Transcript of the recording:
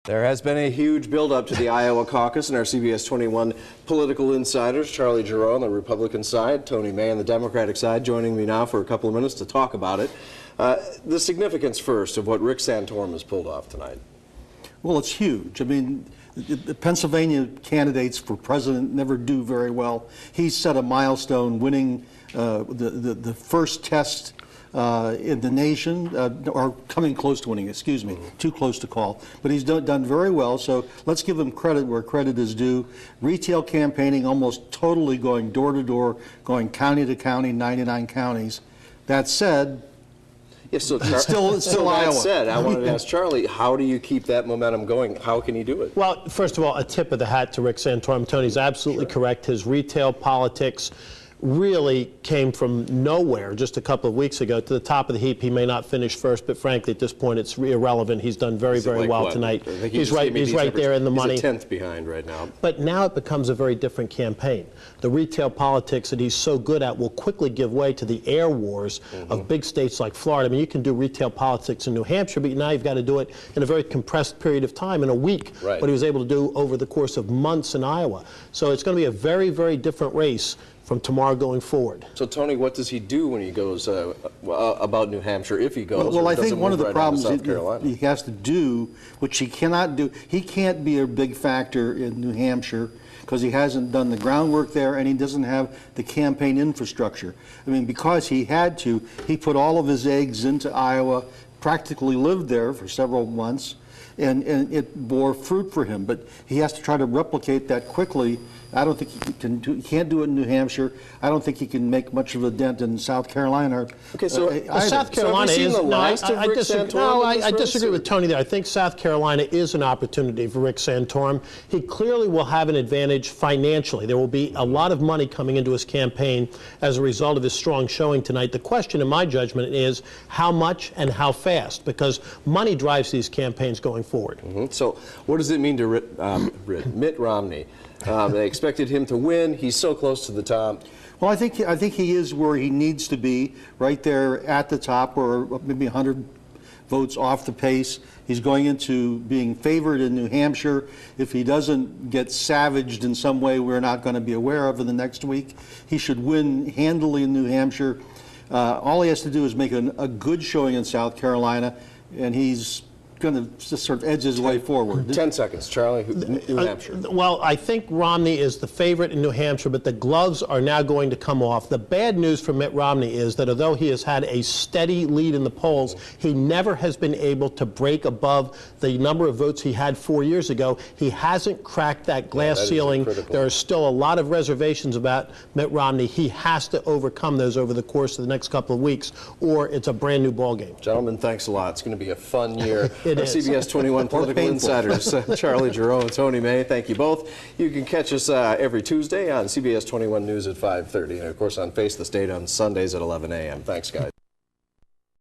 There has been a huge buildup to the Iowa caucus, and our CBS 21 political insiders, Charlie Giroux on the Republican side, Tony May on the Democratic side, joining me now for a couple of minutes to talk about it. The significance first of what Rick Santorum has pulled off tonight. Well, it's huge. I mean, the Pennsylvania candidates for president never do very well. He set a milestone, winning the first test in the nation, or coming close to winning, excuse me, too close to call. But he's done very well, so let's give him credit where credit is due. Retail campaigning, almost totally going door to door, going county to county, 99 counties. That said, yeah, so still Iowa. That said, I wanted to ask Charlie, how do you keep that momentum going? How can he do it? Well, first of all, a tip of the hat to Rick Santorum. Tony's absolutely correct. His retail politics really came from nowhere just a couple of weeks ago to the top of the heap. He may not finish first, but frankly, at this point, it's irrelevant. He's done very well tonight. He's right there in the money. He's a tenth behind right now. But now it becomes a very different campaign. The retail politics that he's so good at will quickly give way to the air wars of big states like Florida. I mean, you can do retail politics in New Hampshire, but now you've got to do it in a very compressed period of time, in a week, what he was able to do over the course of months in Iowa. So it's going to be a very, very different race from tomorrow going forward. So, Tony, what does he do when he goes about New Hampshire, if he goes? Well, I think one of the problems he has to do, which he cannot do, he can't be a big factor in New Hampshire because he hasn't done the groundwork there and he doesn't have the campaign infrastructure. I mean, because he had to, he put all of his eggs into Iowa, practically lived there for several months, and it bore fruit for him. But he has to try to replicate that quickly. I don't think he can't do it in New Hampshire. I don't think he can make much of a dent in South Carolina. Okay, so South Carolina is. I disagree with Tony there. I think South Carolina is an opportunity for Rick Santorum. He clearly will have an advantage financially. There will be a lot of money coming into his campaign as a result of his strong showing tonight. The question, in my judgment, is how much and how fast, because money drives these campaigns going forward. So, what does it mean to Mitt Romney? They expected him to win. He's so close to the top. Well, I think he is where he needs to be, right there at the top, or maybe 100 votes off the pace. He's going into being favored in New Hampshire. If he doesn't get savaged in some way we're not going to be aware of in the next week, he should win handily in New Hampshire. All he has to do is make a good showing in South Carolina, and he's going to just sort of edge his way forward. 10 seconds, Charlie. New Hampshire. Well, I think Romney is the favorite in New Hampshire, but the gloves are now going to come off. The bad news for Mitt Romney is that although he has had a steady lead in the polls, he never has been able to break above the number of votes he had 4 years ago. He hasn't cracked that glass ceiling. There are still a lot of reservations about Mitt Romney. He has to overcome those over the course of the next couple of weeks, or it's a brand new ballgame. Gentlemen, thanks a lot. It's going to be a fun year. It is. CBS 21 political insiders, Charlie Giroux and Tony May, thank you both. You can catch us every Tuesday on CBS 21 News at 5:30, and of course on Face the State on Sundays at 11 a.m. Thanks, guys.